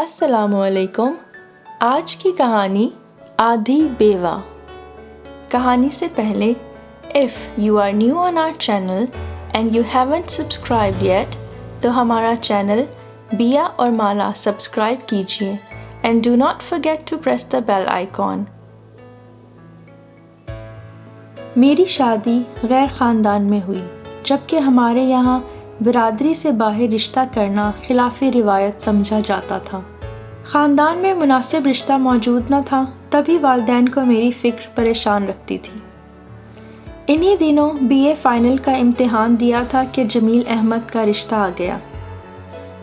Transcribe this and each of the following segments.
السلام علیکم۔ آج کی کہانی آدھی بیوہ۔ کہانی سے پہلے if you are new on our channel and you haven't subscribed yet تو ہمارا چینل بیا اور مالا سبسکرائب کیجیے and do not forget to press the bell icon۔ میری شادی غیر خاندان میں ہوئی، جبکہ ہمارے یہاں برادری سے باہر رشتہ کرنا خلاف روایت سمجھا جاتا تھا۔ خاندان میں مناسب رشتہ موجود نہ تھا، تبھی والدین کو میری فکر پریشان رکھتی تھی۔ انہی دنوں BA فائنل کا امتحان دیا تھا کہ جمیل احمد کا رشتہ آ گیا۔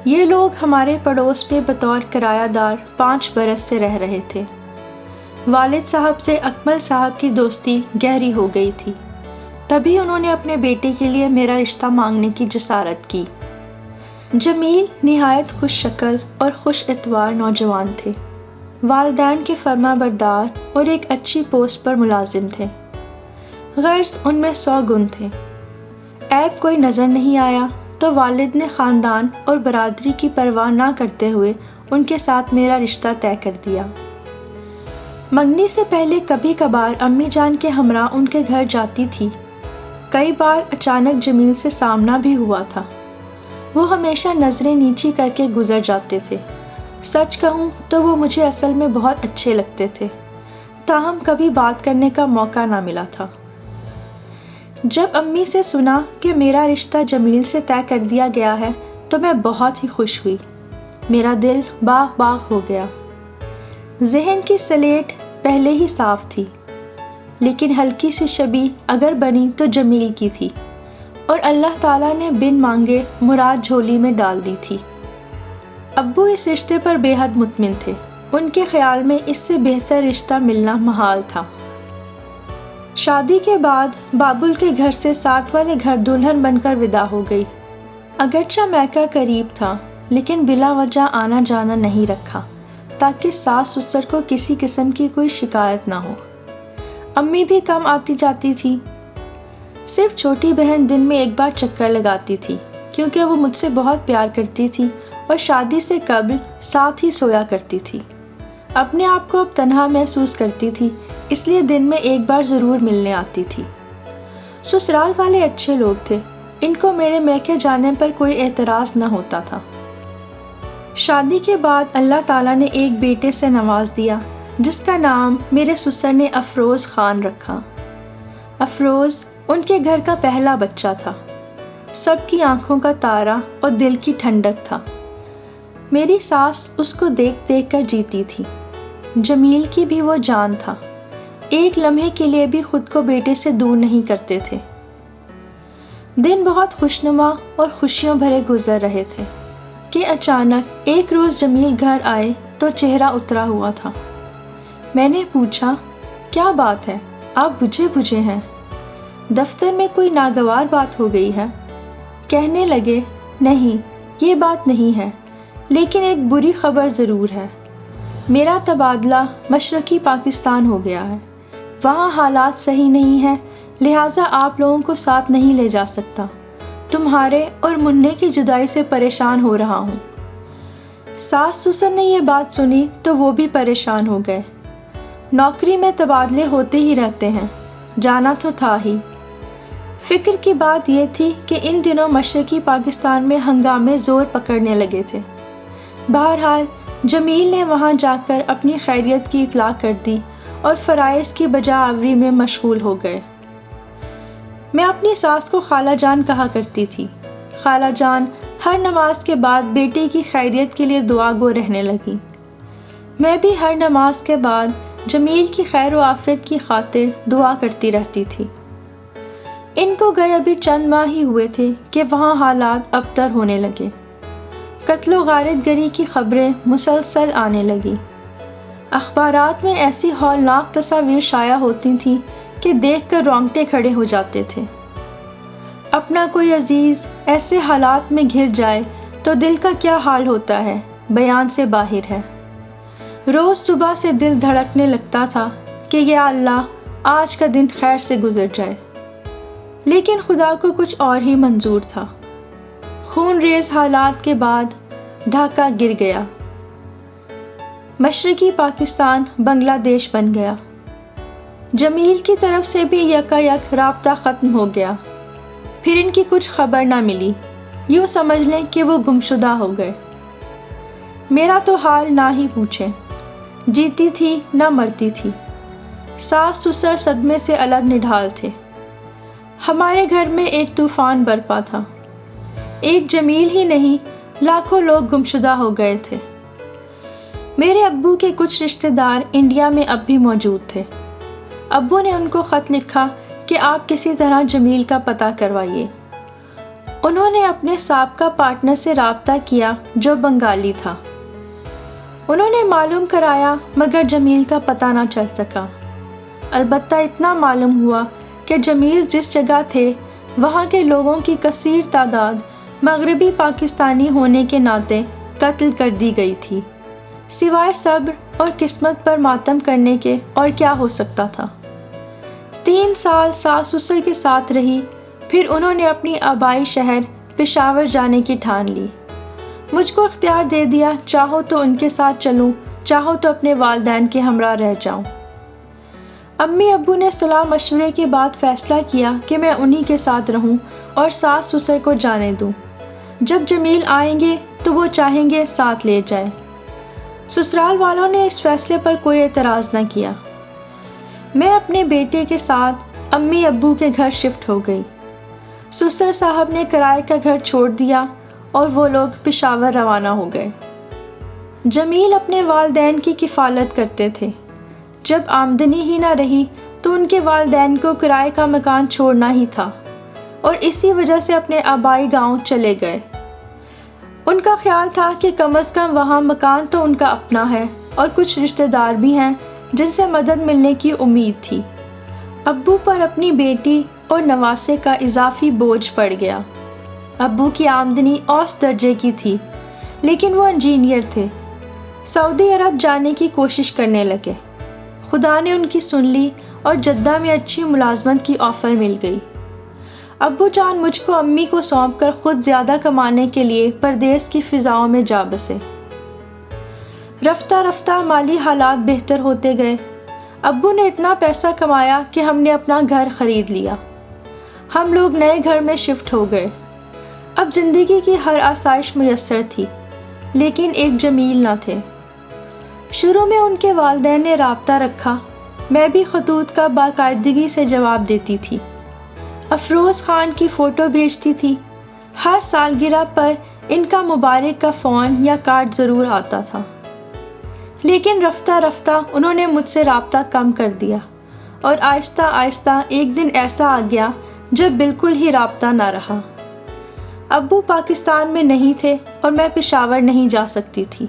یہ لوگ ہمارے پڑوس میں بطور کرایہ دار 5 برس سے رہ رہے تھے۔ والد صاحب سے اکمل صاحب کی دوستی گہری ہو گئی تھی، تبھی انہوں نے اپنے بیٹے کے لیے میرا رشتہ مانگنے کی جسارت کی۔ جمیل نہایت خوش شکل اور خوش اعتبار نوجوان تھے، والدین کے فرما بردار اور ایک اچھی پوسٹ پر ملازم تھے۔ غرض ان میں 100 گن تھے۔ عیب کوئی نظر نہیں آیا تو والد نے خاندان اور برادری کی پرواہ نہ کرتے ہوئے ان کے ساتھ میرا رشتہ طے کر دیا۔ منگنی سے پہلے کبھی کبھار امی جان کے ہمراہ ان کے گھر جاتی تھی۔ کئی بار اچانک جمیل سے سامنا بھی ہوا تھا۔ وہ ہمیشہ نظریں نیچی کر کے گزر جاتے تھے۔ سچ کہوں تو وہ مجھے اصل میں بہت اچھے لگتے تھے، تاہم کبھی بات کرنے کا موقع نہ ملا تھا۔ جب امی سے سنا کہ میرا رشتہ جمیل سے طے کر دیا گیا ہے تو میں بہت ہی خوش ہوئی۔ میرا دل باغ باغ ہو گیا۔ ذہن کی سلیٹ پہلے ہی صاف تھی، لیکن ہلکی سی شبیہ اگر بنی تو جمیل کی تھی، اور اللہ تعالیٰ نے بن مانگے مراد جھولی میں ڈال دی تھی۔ ابو اس رشتے پر بے حد مطمئن تھے، ان کے خیال میں اس سے بہتر رشتہ ملنا محال تھا۔ شادی کے بعد بابل کے گھر سے ساتھ والے گھر دلہن بن کر ودا ہو گئی۔ اگرچہ میکہ قریب تھا، لیکن بلا وجہ آنا جانا نہیں رکھا تاکہ ساس سسر کو کسی قسم کی کوئی شکایت نہ ہو۔ امی بھی کم آتی جاتی تھی، صرف چھوٹی بہن دن میں ایک بار چکر لگاتی تھی، کیونکہ وہ مجھ سے بہت پیار کرتی تھی اور شادی سے قبل ساتھ ہی سویا کرتی تھی۔ اپنے آپ کو اب تنہا محسوس کرتی تھی، اس لیے دن میں ایک بار ضرور ملنے آتی تھی۔ سسرال والے اچھے لوگ تھے، ان کو میرے میکے جانے پر کوئی اعتراض نہ ہوتا تھا۔ شادی کے بعد اللہ تعالیٰ نے ایک بیٹے سے نواز دیا، جس کا نام میرے سسر نے افروز خان رکھا۔ افروز ان کے گھر کا پہلا بچہ تھا، سب کی آنکھوں کا تارا اور دل کی ٹھنڈک تھا۔ میری ساس اس کو دیکھ دیکھ کر جیتی تھی۔ جمیل کی بھی وہ جان تھا، ایک لمحے کے لیے بھی خود کو بیٹے سے دور نہیں کرتے تھے۔ دن بہت خوشنما اور خوشیوں بھرے گزر رہے تھے کہ اچانک ایک روز جمیل گھر آئے تو چہرہ اترا ہوا تھا۔ میں نے پوچھا، کیا بات ہے، آپ بجھے بجھے ہیں؟ دفتر میں کوئی ناگوار بات ہو گئی ہے؟ کہنے لگے، نہیں یہ بات نہیں ہے، لیکن ایک بری خبر ضرور ہے۔ میرا تبادلہ مشرقی پاکستان ہو گیا ہے، وہاں حالات صحیح نہیں ہیں، لہٰذا آپ لوگوں کو ساتھ نہیں لے جا سکتا۔ تمہارے اور منّے کی جدائی سے پریشان ہو رہا ہوں۔ ساس سسر نے یہ بات سنی تو وہ بھی پریشان ہو گئے۔ نوکری میں تبادلے ہوتے ہی رہتے ہیں، جانا تو تھا ہی۔ فکر کی بات یہ تھی کہ ان دنوں مشرقی پاکستان میں ہنگامے زور پکڑنے لگے تھے۔ بہرحال جمیل نے وہاں جا کر اپنی خیریت کی اطلاع کر دی اور فرائض کی بجا آوری میں مشغول ہو گئے۔ میں اپنی ساس کو خالہ جان کہا کرتی تھی۔ خالہ جان ہر نماز کے بعد بیٹے کی خیریت کے لیے دعا گو رہنے لگی۔ میں بھی ہر نماز کے بعد جمیل کی خیر و عافیت کی خاطر دعا کرتی رہتی تھی۔ ان کو گئے ابھی چند ماہ ہی ہوئے تھے کہ وہاں حالات ابتر ہونے لگے۔ قتل و غارت گری کی خبریں مسلسل آنے لگی۔ اخبارات میں ایسی ہولناک تصاویر شائع ہوتی تھیں کہ دیکھ کر رونگٹے کھڑے ہو جاتے تھے۔ اپنا کوئی عزیز ایسے حالات میں گھر جائے تو دل کا کیا حال ہوتا ہے، بیان سے باہر ہے۔ روز صبح سے دل دھڑکنے لگتا تھا کہ یا اللہ آج کا دن خیر سے گزر جائے، لیکن خدا کو کچھ اور ہی منظور تھا۔ خون ریز حالات کے بعد ڈھاکہ گر گیا۔ مشرقی پاکستان بنگلہ دیش بن گیا۔ جمیل کی طرف سے بھی یکا یک رابطہ ختم ہو گیا۔ پھر ان کی کچھ خبر نہ ملی، یوں سمجھ لیں کہ وہ گمشدہ ہو گئے۔ میرا تو حال نہ ہی پوچھیں، جیتی تھی نہ مرتی تھی۔ ساس سسر صدمے سے الگ نڈھال تھے۔ ہمارے گھر میں ایک طوفان برپا تھا۔ ایک جمیل ہی نہیں، لاکھوں لوگ گمشدہ ہو گئے تھے۔ میرے ابو کے کچھ رشتہ دار انڈیا میں اب بھی موجود تھے۔ ابو نے ان کو خط لکھا کہ آپ کسی طرح جمیل کا پتہ کروائیے۔ انہوں نے اپنے سابقہ پارٹنر سے رابطہ کیا جو بنگالی تھا۔ انہوں نے معلوم کرایا مگر جمیل کا پتہ نہ چل سکا۔ البتہ اتنا معلوم ہوا کہ جمیل جس جگہ تھے وہاں کے لوگوں کی کثیر تعداد مغربی پاکستانی ہونے کے ناطے قتل کر دی گئی تھی۔ سوائے صبر اور قسمت پر ماتم کرنے کے اور کیا ہو سکتا تھا۔ 3 سال ساس سسر کے ساتھ رہی، پھر انہوں نے اپنی آبائی شہر پشاور جانے کی ٹھان لی۔ مجھ کو اختیار دے دیا، چاہو تو ان کے ساتھ چلوں، چاہو تو اپنے والدین کے ہمراہ رہ جاؤں۔ امی ابو نے صلاح مشورے کے بعد فیصلہ کیا کہ میں انہی کے ساتھ رہوں اور ساس سسر کو جانے دوں۔ جب جمیل آئیں گے تو وہ چاہیں گے ساتھ لے جائے۔ سسرال والوں نے اس فیصلے پر کوئی اعتراض نہ کیا۔ میں اپنے بیٹے کے ساتھ امی ابو کے گھر شفٹ ہو گئی۔ سسر صاحب نے کرائے کا گھر چھوڑ دیا اور وہ لوگ پشاور روانہ ہو گئے۔ جمیل اپنے والدین کی کفالت کرتے تھے۔ جب آمدنی ہی نہ رہی تو ان کے والدین کو کرائے کا مکان چھوڑنا ہی تھا اور اسی وجہ سے اپنے آبائی گاؤں چلے گئے۔ ان کا خیال تھا کہ کم از کم وہاں مکان تو ان کا اپنا ہے اور کچھ رشتہ دار بھی ہیں جن سے مدد ملنے کی امید تھی۔ ابو پر اپنی بیٹی اور نواسے کا اضافی بوجھ پڑ گیا۔ ابو کی آمدنی اوسط درجے کی تھی لیکن وہ انجینئر تھے۔ سعودی عرب جانے کی کوشش کرنے لگے۔ خدا نے ان کی سن لی اور جدہ میں اچھی ملازمت کی آفر مل گئی۔ ابو جان مجھ کو امی کو سونپ کر خود زیادہ کمانے کے لیے پردیس کی فضاؤں میں جا بسے۔ رفتہ رفتہ مالی حالات بہتر ہوتے گئے۔ ابو نے اتنا پیسہ کمایا کہ ہم نے اپنا گھر خرید لیا۔ ہم لوگ نئے گھر میں شفٹ ہو گئے۔ اب زندگی کی ہر آسائش میسر تھی لیکن ایک جمیل نہ تھے۔ شروع میں ان کے والدین نے رابطہ رکھا، میں بھی خطوط کا باقاعدگی سے جواب دیتی تھی۔ افروز خان کی فوٹو بھیجتی تھی۔ ہر سالگرہ پر ان کا مبارک کا فون یا کارڈ ضرور آتا تھا۔ لیکن رفتہ رفتہ انہوں نے مجھ سے رابطہ کم کر دیا اور آہستہ آہستہ ایک دن ایسا آ گیا جب بالکل ہی رابطہ نہ رہا۔ ابو پاکستان میں نہیں تھے اور میں پشاور نہیں جا سکتی تھی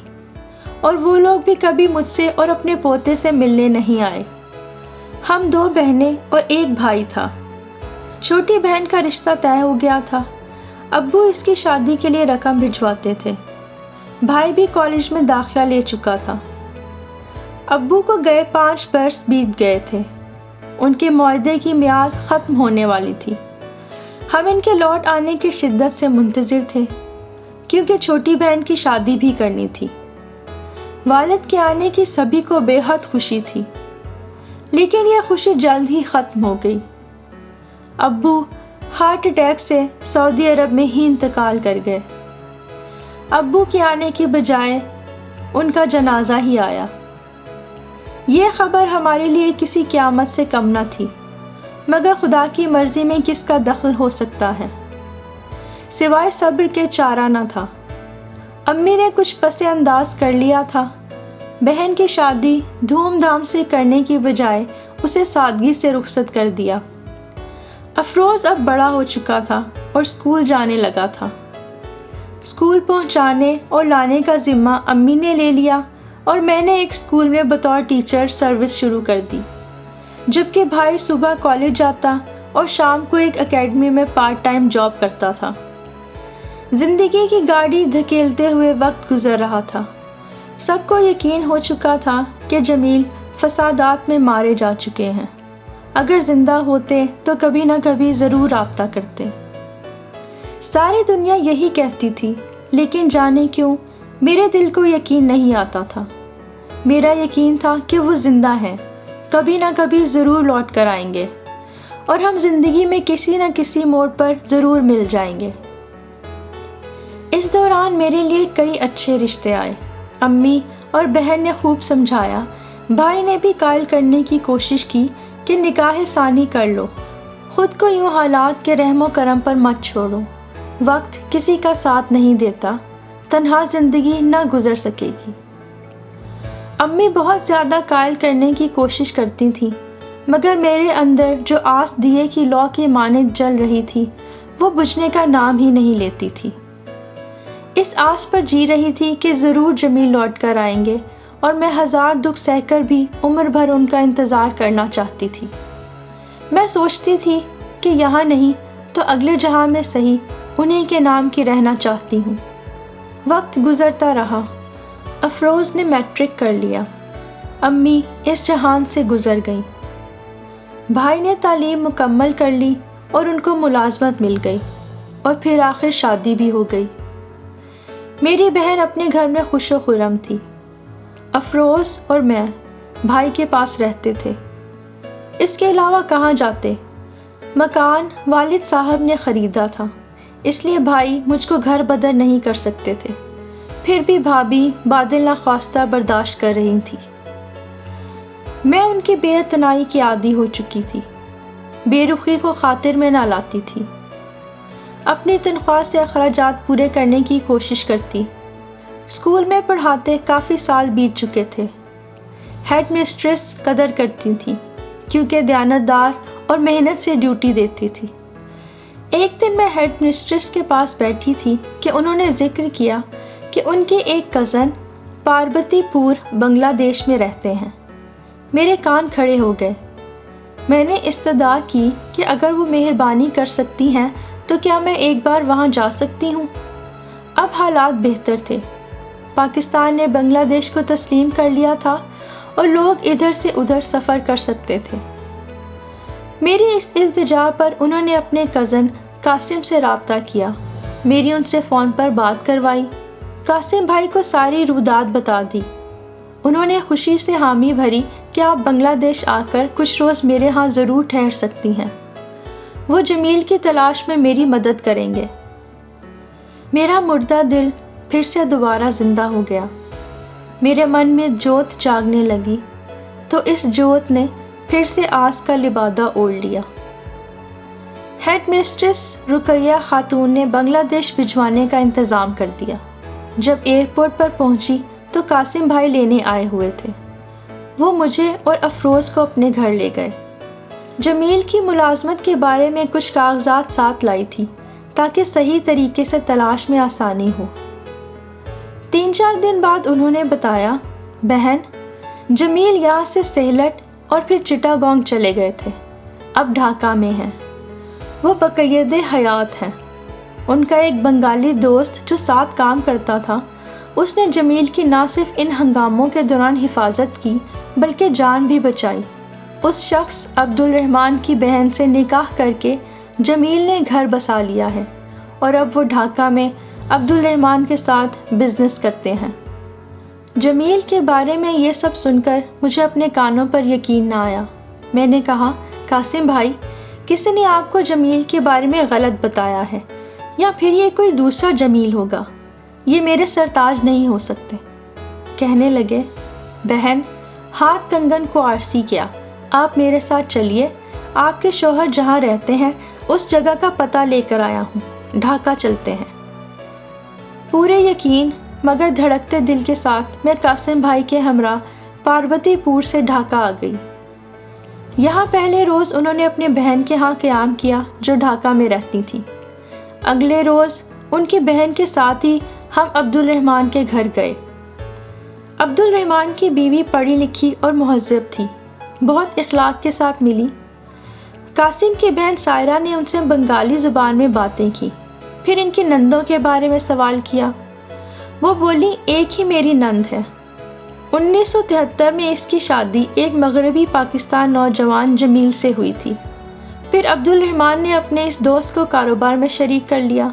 اور وہ لوگ بھی کبھی مجھ سے اور اپنے پوتے سے ملنے نہیں آئے۔ ہم 2 بہنیں اور ایک بھائی تھا۔ چھوٹی بہن کا رشتہ طے ہو گیا تھا۔ ابو اس کی شادی کے لیے رقم بھجواتے تھے۔ بھائی بھی کالج میں داخلہ لے چکا تھا۔ ابو کو گئے 5 برس بیت گئے تھے۔ ان کے معاہدے کی میعاد ختم ہونے والی تھی۔ ہم ان کے لوٹ آنے کی شدت سے منتظر تھے کیونکہ چھوٹی بہن کی شادی بھی کرنی تھی۔ والد کے آنے کی سبھی کو بے حد خوشی تھی لیکن یہ خوشی جلد ہی ختم ہو گئی۔ ابو ہارٹ اٹیک سے سعودی عرب میں ہی انتقال کر گئے۔ ابو کے آنے کی بجائے ان کا جنازہ ہی آیا۔ یہ خبر ہمارے لیے کسی قیامت سے کم نہ تھی، مگر خدا کی مرضی میں کس کا دخل ہو سکتا ہے۔ سوائے صبر کے چارہ نہ تھا۔ امی نے کچھ پس انداز کر لیا تھا۔ بہن کی شادی دھوم دھام سے کرنے کی بجائے اسے سادگی سے رخصت کر دیا۔ افروز اب بڑا ہو چکا تھا اور اسکول جانے لگا تھا۔ اسکول پہنچانے اور لانے کا ذمہ امی نے لے لیا اور میں نے ایک اسکول میں بطور ٹیچر سروس شروع کر دی، جبکہ بھائی صبح کالج جاتا اور شام کو ایک اکیڈمی میں پارٹ ٹائم جاب کرتا تھا۔ زندگی کی گاڑی دھکیلتے ہوئے وقت گزر رہا تھا۔ سب کو یقین ہو چکا تھا کہ جمیل فسادات میں مارے جا چکے ہیں۔ اگر زندہ ہوتے تو کبھی نہ کبھی ضرور رابطہ کرتے۔ ساری دنیا یہی کہتی تھی لیکن جانے کیوں میرے دل کو یقین نہیں آتا تھا۔ میرا یقین تھا کہ وہ زندہ ہیں، کبھی نہ کبھی ضرور لوٹ کر آئیں گے اور ہم زندگی میں کسی نہ کسی موڑ پر ضرور مل جائیں گے۔ اس دوران میرے لیے کئی اچھے رشتے آئے۔ امی اور بہن نے خوب سمجھایا، بھائی نے بھی قائل کرنے کی کوشش کی کہ نکاح ثانی کر لو، خود کو یوں حالات کے رحم و کرم پر مت چھوڑو، وقت کسی کا ساتھ نہیں دیتا، تنہا زندگی نہ گزر سکے گی۔ امی بہت زیادہ قائل کرنے کی کوشش کرتی تھیں، مگر میرے اندر جو آس دیے کی لو کی مانند جل رہی تھی وہ بجھنے کا نام ہی نہیں لیتی تھی۔ اس آس پر جی رہی تھی کہ ضرور جمیل لوٹ کر آئیں گے، اور میں ہزار دکھ سہ کر بھی عمر بھر ان کا انتظار کرنا چاہتی تھی۔ میں سوچتی تھی کہ یہاں نہیں تو اگلے جہاں میں صحیح انہیں کے نام کی رہنا چاہتی ہوں۔ وقت گزرتا رہا، افروز نے میٹرک کر لیا، امی اس جہان سے گزر گئیں، بھائی نے تعلیم مکمل کر لی اور ان کو ملازمت مل گئی، اور پھر آخر شادی بھی ہو گئی۔ میری بہن اپنے گھر میں خوش و خرم تھی۔ افروز اور میں بھائی کے پاس رہتے تھے، اس کے علاوہ کہاں جاتے؟ مکان والد صاحب نے خریدا تھا، اس لیے بھائی مجھ کو گھر بدر نہیں کر سکتے تھے، پھر بھی بھابھی بادل ناخواستہ برداشت کر رہی تھی۔ میں ان کی بے اعتنائی کی عادی ہو چکی تھی، بے رخی کو خاطر میں نہ لاتی تھی، اپنی تنخواہ سے اخراجات پورے کرنے کی کوشش کرتی۔ اسکول میں پڑھاتے کافی سال بیت چکے تھے۔ ہیڈ مسٹریس قدر کرتی تھی کیونکہ دیانتدار اور محنت سے ڈیوٹی دیتی تھی۔ ایک دن میں ہیڈ مسٹریس کے پاس بیٹھی تھی کہ انہوں نے ذکر کیا کہ ان کے ایک کزن پاربتی پور بنگلہ دیش میں رہتے ہیں۔ میرے کان کھڑے ہو گئے۔ میں نے استدعا کی کہ اگر وہ مہربانی کر سکتی ہیں تو کیا میں ایک بار وہاں جا سکتی ہوں؟ اب حالات بہتر تھے، پاکستان نے بنگلہ دیش کو تسلیم کر لیا تھا اور لوگ ادھر سے ادھر سفر کر سکتے تھے۔ میری اس التجا پر انہوں نے اپنے کزن قاسم سے رابطہ کیا، میری ان سے فون پر بات کروائی، قاسم بھائی کو ساری رودات بتا دی۔ انہوں نے خوشی سے حامی بھری کہ آپ بنگلہ دیش آ کر کچھ روز میرے ہاں ضرور ٹھہر سکتی ہیں، وہ جمیل کی تلاش میں میری مدد کریں گے۔ میرا مردہ دل پھر سے دوبارہ زندہ ہو گیا، میرے من میں جوت جاگنے لگی، تو اس جوت نے پھر سے آس کا لبادہ اوڑھ لیا۔ ہیڈ مسٹریس رقیہ خاتون نے بنگلہ دیش بھجوانے کا انتظام کر دیا۔ جب ایئرپورٹ پر پہنچی تو قاسم بھائی لینے آئے ہوئے تھے، وہ مجھے اور افروز کو اپنے گھر لے گئے۔ جمیل کی ملازمت کے بارے میں کچھ کاغذات ساتھ لائی تھی تاکہ صحیح طریقے سے تلاش میں آسانی ہو۔ 3-4 دن بعد انہوں نے بتایا، بہن جمیل یہاں سے سہلٹ اور پھر چٹاگانگ چلے گئے تھے، اب ڈھاکہ میں ہیں، وہ بقید حیات ہیں۔ ان کا ایک بنگالی دوست جو ساتھ کام کرتا تھا، اس نے جمیل کی نہ صرف ان ہنگاموں کے دوران حفاظت کی بلکہ جان بھی بچائی۔ اس شخص عبدالرحمن کی بہن سے نکاح کر کے جمیل نے گھر بسا لیا ہے، اور اب وہ ڈھاکہ میں عبدالرحمن کے ساتھ بزنس کرتے ہیں۔ جمیل کے بارے میں یہ سب سن کر مجھے اپنے کانوں پر یقین نہ آیا۔ میں نے کہا، قاسم بھائی، کسی نے آپ کو جمیل کے بارے میں غلط بتایا ہے، یا پھر یہ کوئی دوسرا جمیل ہوگا، یہ میرے سرتاج نہیں ہو سکتے۔ کہنے لگے، بہن ہاتھ کنگن کو آرسی کیا، آپ میرے ساتھ چلیے، آپ کے شوہر جہاں رہتے ہیں اس جگہ کا پتہ لے کر آیا ہوں، ڈھاکہ چلتے ہیں۔ پورے یقین مگر دھڑکتے دل کے ساتھ میں قاسم بھائی کے ہمراہ پاربتی پور سے ڈھاکہ آ گئی۔ یہاں پہلے روز انہوں نے اپنے بہن کے ہاں قیام کیا جو ڈھاکہ میں رہتی تھی۔ اگلے روز ان کی بہن کے ساتھ ہی ہم عبدالرحمن کے گھر گئے۔ عبدالرحمن کی بیوی پڑھی لکھی اور مہذب تھی، بہت اخلاق کے ساتھ ملی۔ قاسم کی بہن سائرہ نے ان سے بنگالی زبان میں باتیں کی، پھر ان کی نندوں کے بارے میں سوال کیا۔ وہ بولی، ایک ہی میری نند ہے، 1973 میں اس کی شادی ایک مغربی پاکستان نوجوان جمیل سے ہوئی تھی۔ پھر عبدالرحمن نے اپنے اس دوست کو کاروبار میں شریک کر لیا۔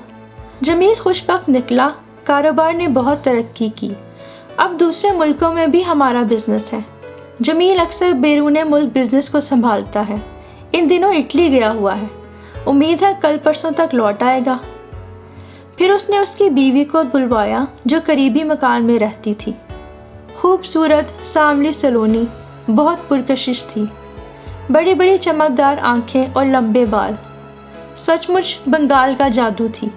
جمیل خوش بخت نکلا، کاروبار نے بہت ترقی کی، اب دوسرے ملکوں میں بھی ہمارا بزنس ہے۔ جمیل اکثر بیرون ملک بزنس کو سنبھالتا ہے، ان دنوں اٹلی گیا ہوا ہے، امید ہے کل پرسوں تک لوٹ آئے گا۔ پھر اس نے اس کی بیوی کو بلوایا جو قریبی مکان میں رہتی تھی، خوبصورت سانولی سلونی، بہت پرکشش تھی، بڑی بڑی چمکدار آنکھیں اور لمبے بال، سچ مچ بنگال کا جادو تھی۔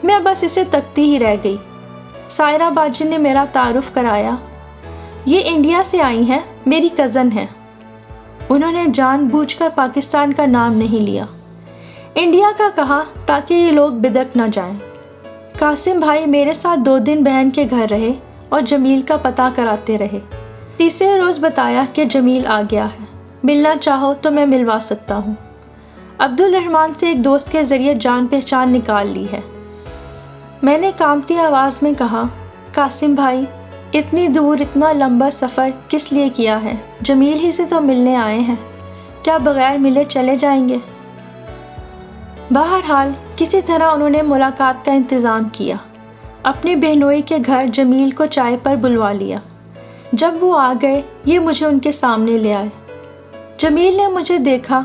میں بس اسے تکتی ہی رہ گئی۔ سائرہ باجی نے میرا تعارف کرایا، یہ انڈیا سے آئی ہیں، میری کزن ہے۔ انہوں نے جان بوجھ کر پاکستان کا نام نہیں لیا، انڈیا کا کہا تاکہ یہ لوگ بدک نہ جائیں۔ قاسم بھائی میرے ساتھ 2 دن بہن کے گھر رہے اور جمیل کا پتہ کراتے رہے۔ تیسرے روز بتایا کہ جمیل آ گیا ہے، ملنا چاہو تو میں ملوا سکتا ہوں۔ عبدالرحمن سے ایک دوست کے ذریعے جان پہچان نکال لی ہے۔ میں نے کانپتی آواز میں کہا، قاسم بھائی اتنی دور اتنا لمبا سفر کس لیے کیا ہے؟ جمیل ہی سے تو ملنے آئے ہیں، کیا بغیر ملے چلے جائیں گے؟ بہرحال کسی طرح انہوں نے ملاقات کا انتظام کیا، اپنے بہنوئی کے گھر جمیل کو چائے پر بلوا لیا۔ جب وہ آ گئے یہ مجھے ان کے سامنے لے آئے۔ جمیل نے مجھے دیکھا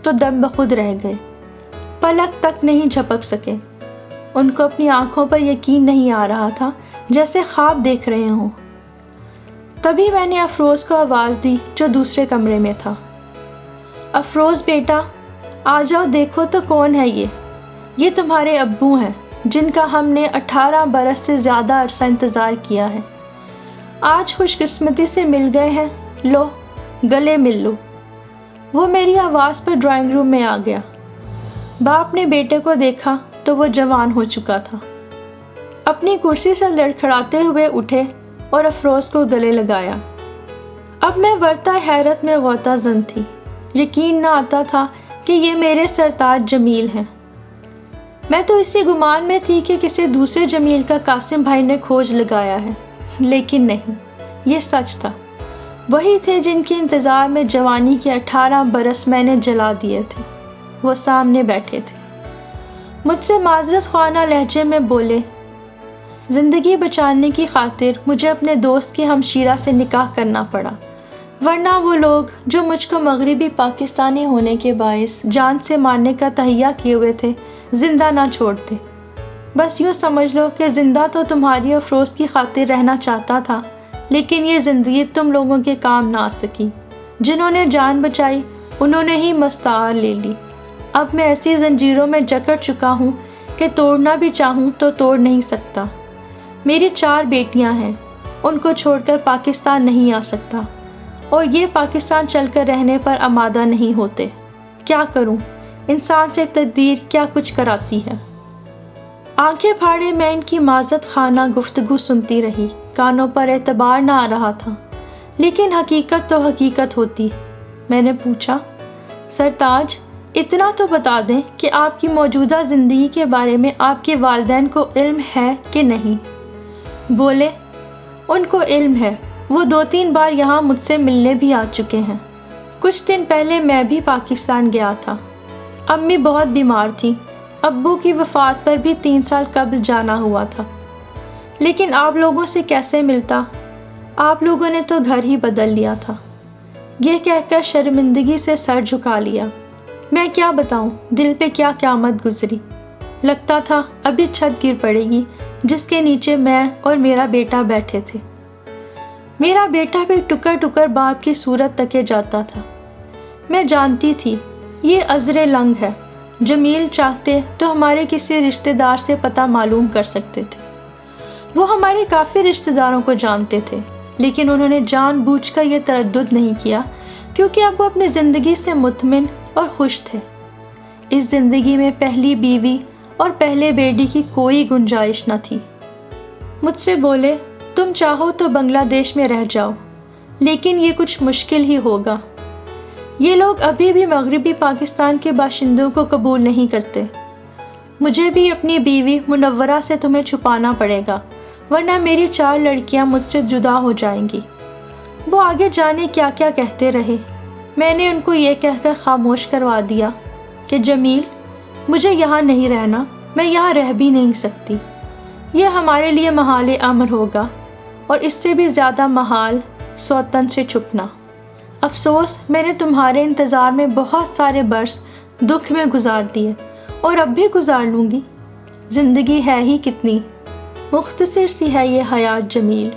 تو دم بخود رہ گئے، پلک تک نہیں جھپک سکے۔ ان کو اپنی آنکھوں پر یقین نہیں آ رہا تھا، جیسے خواب دیکھ رہے ہوں۔ تبھی میں نے افروز کو آواز دی جو دوسرے کمرے میں تھا۔ افروز بیٹا آ جاؤ، دیکھو تو کون ہے یہ تمہارے ابو ہیں جن کا ہم نے 18 برس سے زیادہ عرصہ انتظار کیا ہے۔ آج خوش قسمتی سے مل گئے ہیں، لو گلے مل لو۔ وہ میری آواز پر ڈرائنگ روم میں آ گیا۔ باپ نے بیٹے کو دیکھا تو وہ جوان ہو چکا تھا۔ اپنی کرسی سے لڑکھڑاتے ہوئے اٹھے اور افروز کو گلے لگایا۔ اب میں ورطہ حیرت میں غوطہ زن تھی، یقین نہ آتا تھا کہ یہ میرے سرتاج جمیل ہیں۔ میں تو اسی گمان میں تھی کہ کسی دوسرے جمیل کا قاسم بھائی نے کھوج لگایا ہے، لیکن نہیں، یہ سچ تھا۔ وہی تھے جن کے انتظار میں جوانی کے 18 برس میں نے جلا دیے تھے۔ وہ سامنے بیٹھے تھے، مجھ سے معذرت خواہ لہجے میں بولے، زندگی بچانے کی خاطر مجھے اپنے دوست کی ہمشیرہ سے نکاح کرنا پڑا، ورنہ وہ لوگ جو مجھ کو مغربی پاکستانی ہونے کے باعث جان سے مارنے کا تہیہ کیے ہوئے تھے، زندہ نہ چھوڑتے۔ بس یوں سمجھ لو کہ زندہ تو تمہاری افروز کی خاطر رہنا چاہتا تھا، لیکن یہ زندگی تم لوگوں کے کام نہ آ سکی۔ جنہوں نے جان بچائی انہوں نے ہی مستعار لے لی۔ اب میں ایسی زنجیروں میں جکڑ چکا ہوں کہ توڑنا بھی چاہوں تو توڑ نہیں سکتا۔ میری 4 بیٹیاں ہیں، ان کو چھوڑ کر پاکستان نہیں آ سکتا، اور یہ پاکستان چل کر رہنے پر آمادہ نہیں ہوتے۔ کیا کروں؟ انسان سے تقدیر کیا کچھ کراتی ہے۔ آنکھیں پھاڑے میں ان کی معذرت خانہ گفتگو سنتی رہی، کانوں پر اعتبار نہ آ رہا تھا، لیکن حقیقت تو حقیقت ہوتی ہے۔ میں نے پوچھا، سرتاج اتنا تو بتا دیں کہ آپ کی موجودہ زندگی کے بارے میں آپ کے والدین کو علم ہے کہ نہیں؟ بولے، ان کو علم ہے، وہ 2-3 بار یہاں مجھ سے ملنے بھی آ چکے ہیں۔ کچھ دن پہلے میں بھی پاکستان گیا تھا، امی بہت بیمار تھیں، ابو کی وفات پر بھی 3 سال قبل جانا ہوا تھا، لیکن آپ لوگوں سے کیسے ملتا؟ آپ لوگوں نے تو گھر ہی بدل لیا تھا۔ یہ کہہ کر شرمندگی سے سر جھکا لیا۔ میں کیا بتاؤں دل پہ کیا قیامت گزری۔ لگتا تھا ابھی چھت گر پڑے گی جس کے نیچے میں اور میرا بیٹا بیٹھے تھے۔ میرا بیٹا بھی ٹکر ٹکر باپ کی صورت تکے جاتا تھا۔ میں جانتی تھی یہ عذر لنگ ہے، جمیل چاہتے تو ہمارے کسی رشتہ دار سے پتہ معلوم کر سکتے تھے۔ وہ ہمارے کافی رشتہ داروں کو جانتے تھے، لیکن انہوں نے جان بوجھ کر یہ تردد نہیں کیا، کیونکہ اب وہ اپنی زندگی سے مطمئن اور خوش تھے۔ اس زندگی میں پہلی بیوی اور پہلے بیٹی کی کوئی گنجائش نہ تھی۔ مجھ سے بولے، تم چاہو تو بنگلہ دیش میں رہ جاؤ، لیکن یہ کچھ مشکل ہی ہوگا۔ یہ لوگ ابھی بھی مغربی پاکستان کے باشندوں کو قبول نہیں کرتے۔ مجھے بھی اپنی بیوی منورہ سے تمہیں چھپانا پڑے گا، ورنہ میری 4 لڑکیاں مجھ سے جدا ہو جائیں گی۔ وہ آگے جانے کیا کیا کہتے رہے۔ میں نے ان کو یہ کہہ کر خاموش کروا دیا کہ جمیل، مجھے یہاں نہیں رہنا، میں یہاں رہ بھی نہیں سکتی، یہ ہمارے لیے محال امر ہوگا، اور اس سے بھی زیادہ محال سوتن سے چھپنا۔ افسوس میں نے تمہارے انتظار میں بہت سارے برس دکھ میں گزار دیے اور اب بھی گزار لوں گی۔ زندگی ہے ہی کتنی مختصر سی ہے یہ حیات جمیل۔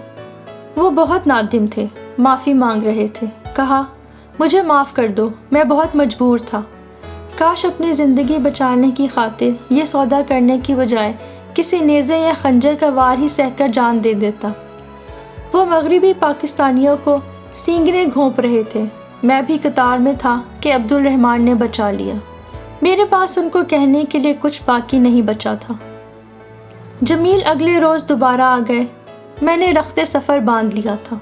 وہ بہت نادم تھے، معافی مانگ رہے تھے۔ کہا مجھے معاف کر دو، میں بہت مجبور تھا۔ کاش اپنی زندگی بچانے کی خاطر یہ سودا کرنے کی بجائے کسی نیزے یا خنجر کا وار ہی سہ کر جان دے دیتا۔ وہ مغربی پاکستانیوں کو سینگنے گھونپ رہے تھے، میں بھی قطار میں تھا کہ عبدالرحمن نے بچا لیا۔ میرے پاس ان کو کہنے کے لیے کچھ باقی نہیں بچا تھا۔ جمیل اگلے روز دوبارہ آ گئے۔ میں نے رخت سفر باندھ لیا تھا۔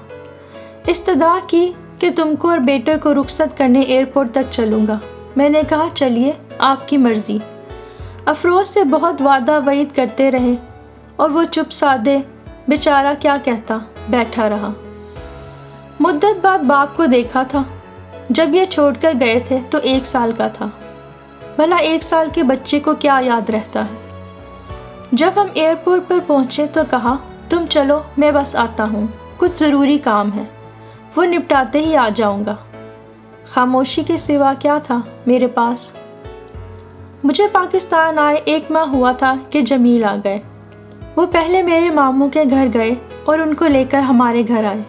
استدعا کی کہ تم کو اور بیٹے کو رخصت کرنے ایئرپورٹ تک چلوں گا۔ میں نے کہا چلیے، آپ کی مرضی۔ افروز سے بہت وعدہ وعید کرتے رہے اور وہ چپ سادے بیچارہ کیا کہتا، بیٹھا رہا۔ مدت بعد باپ کو دیکھا تھا۔ جب یہ چھوڑ کر گئے تھے تو 1 سال کا تھا۔ بھلا 1 سال کے بچے کو کیا یاد رہتا ہے۔ جب ہم ایئرپورٹ پر پہنچے تو کہا تم چلو، میں بس آتا ہوں، کچھ ضروری کام ہے، وہ نپٹاتے ہی آ جاؤں گا۔ خاموشی کے سوا کیا تھا میرے پاس۔ مجھے پاکستان آئے 1 ماہ ہوا تھا کہ جمیل آ گئے۔ وہ پہلے میرے ماموں کے گھر گئے اور ان کو لے کر ہمارے گھر آئے۔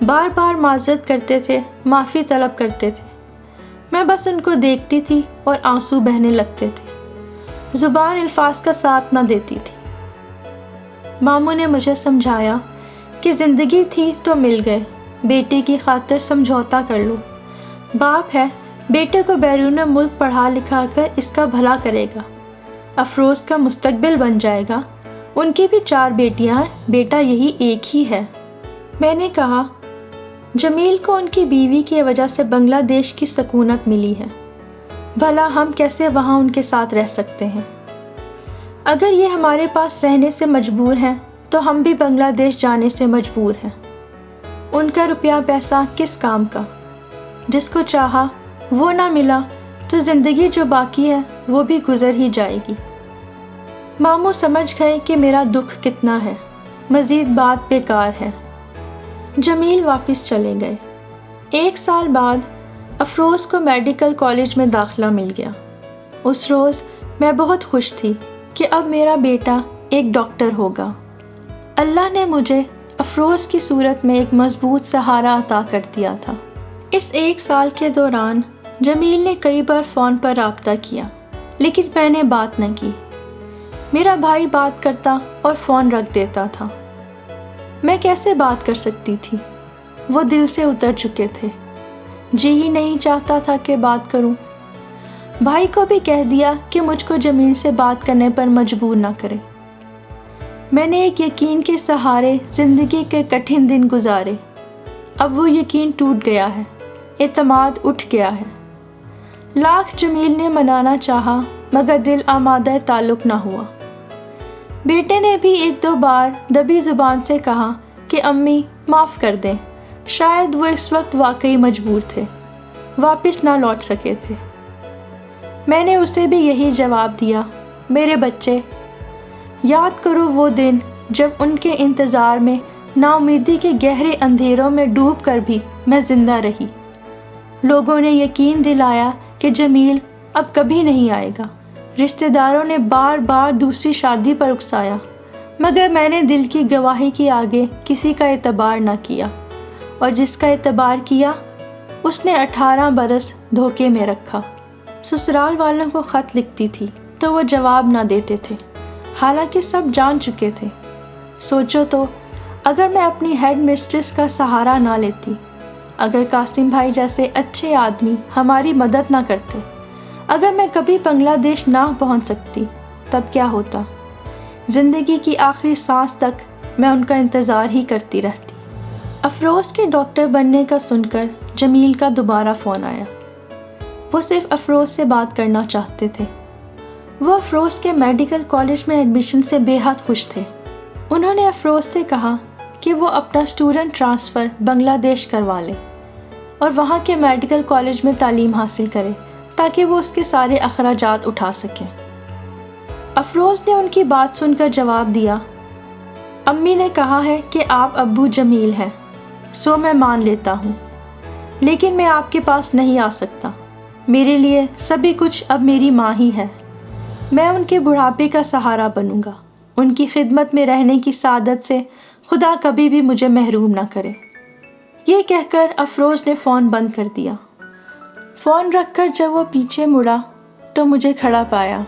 بار بار معذرت کرتے تھے، معافی طلب کرتے تھے۔ میں بس ان کو دیکھتی تھی اور آنسو بہنے لگتے تھے۔ زبان الفاظ کا ساتھ نہ دیتی تھی۔ ماموں نے مجھے سمجھایا کہ زندگی تھی تو مل گئے، بیٹے کی خاطر سمجھوتا کر لو۔ باپ ہے، بیٹے کو بیرون ملک پڑھا لکھا کر اس کا بھلا کرے گا، افروز کا مستقبل بن جائے گا۔ ان کی بھی 4 بیٹیاں ہیں، بیٹا یہی ایک ہی ہے۔ میں نے کہا جمیل کو ان کی بیوی کی وجہ سے بنگلہ دیش کی سکونت ملی ہے، بھلا ہم کیسے وہاں ان کے ساتھ رہ سکتے ہیں؟ اگر یہ ہمارے پاس رہنے سے مجبور ہیں تو ہم بھی بنگلہ دیش جانے سے مجبور ہیں۔ ان کا روپیہ پیسہ کس کام کا؟ جس کو چاہا وہ نہ ملا تو زندگی جو باقی ہے وہ بھی گزر ہی جائے گی۔ ماموں سمجھ گئے کہ میرا دکھ کتنا ہے، مزید بات بیکار ہے۔ جمیل واپس چلے گئے۔ 1 سال بعد افروز کو میڈیکل کالج میں داخلہ مل گیا۔ اس روز میں بہت خوش تھی کہ اب میرا بیٹا ایک ڈاکٹر ہوگا۔ اللہ نے مجھے افروز کی صورت میں ایک مضبوط سہارا عطا کر دیا تھا۔ اس 1 سال کے دوران جمیل نے کئی بار فون پر رابطہ کیا، لیکن میں نے بات نہ کی۔ میرا بھائی بات کرتا اور فون رکھ دیتا تھا۔ میں کیسے بات کر سکتی تھی؟ وہ دل سے اتر چکے تھے، جی ہی نہیں چاہتا تھا کہ بات کروں۔ بھائی کو بھی کہہ دیا کہ مجھ کو جمیل سے بات کرنے پر مجبور نہ کرے۔ میں نے ایک یقین کے سہارے زندگی کے کٹھن دن گزارے۔ اب وہ یقین ٹوٹ گیا ہے، اعتماد اٹھ گیا ہے۔ لاکھ جمیل نے منانا چاہا مگر دل آمادہ تعلق نہ ہوا۔ بیٹے نے بھی 1-2 بار دبی زبان سے کہا کہ امی معاف کر دیں، شاید وہ اس وقت واقعی مجبور تھے، واپس نہ لوٹ سکے تھے۔ میں نے اسے بھی یہی جواب دیا، میرے بچے، یاد کرو وہ دن جب ان کے انتظار میں نا امیدی کے گہرے اندھیروں میں ڈوب کر بھی میں زندہ رہی۔ لوگوں نے یقین دلایا کہ جمیل اب کبھی نہیں آئے گا۔ رشتہ داروں نے بار بار دوسری شادی پر اکسایا، مگر میں نے دل کی گواہی کے آگے کسی کا اعتبار نہ کیا، اور جس کا اعتبار کیا اس نے 18 برس دھوکے میں رکھا۔ سسرال والوں کو خط لکھتی تھی تو وہ جواب نہ دیتے تھے، حالانکہ سب جان چکے تھے۔ سوچو تو، اگر میں اپنی ہیڈ مسٹریس کا سہارا نہ لیتی، اگر قاسم بھائی جیسے اچھے آدمی ہماری مدد نہ کرتے، اگر میں کبھی بنگلہ دیش نہ پہنچ سکتی، تب کیا ہوتا؟ زندگی کی آخری سانس تک میں ان کا انتظار ہی کرتی رہتی۔ افروز کے ڈاکٹر بننے کا سن کر جمیل کا دوبارہ فون آیا۔ وہ صرف افروز سے بات کرنا چاہتے تھے۔ وہ افروز کے میڈیکل کالج میں ایڈمیشن سے بے حد خوش تھے۔ انہوں نے افروز سے کہا کہ وہ اپنا اسٹوڈنٹ ٹرانسفر بنگلہ دیش کروا لے اور وہاں کے میڈیکل کالج میں تعلیم حاصل کرے تاکہ وہ اس کے سارے اخراجات اٹھا سکیں۔ افروز نے ان کی بات سن کر جواب دیا، امی نے کہا ہے کہ آپ ابو جمیل ہیں، سو میں مان لیتا ہوں، لیکن میں آپ کے پاس نہیں آ سکتا۔ میرے لیے سبھی کچھ اب میری ماں ہی ہے۔ میں ان کے بڑھاپے کا سہارا بنوں گا۔ ان کی خدمت میں رہنے کی سعادت سے خدا کبھی بھی مجھے محروم نہ کرے۔ یہ کہہ کر افروز نے فون بند کر دیا۔ فون رکھ کر جب وہ پیچھے مڑا تو مجھے کھڑا پایا۔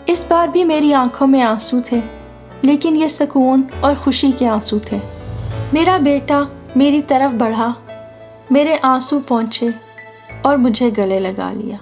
اس بار بھی میری آنکھوں میں آنسو تھے، لیکن یہ سکون اور خوشی کے آنسو تھے۔ میرا بیٹا میری طرف بڑھا، میرے آنسو پہنچے اور مجھے گلے لگا لیا۔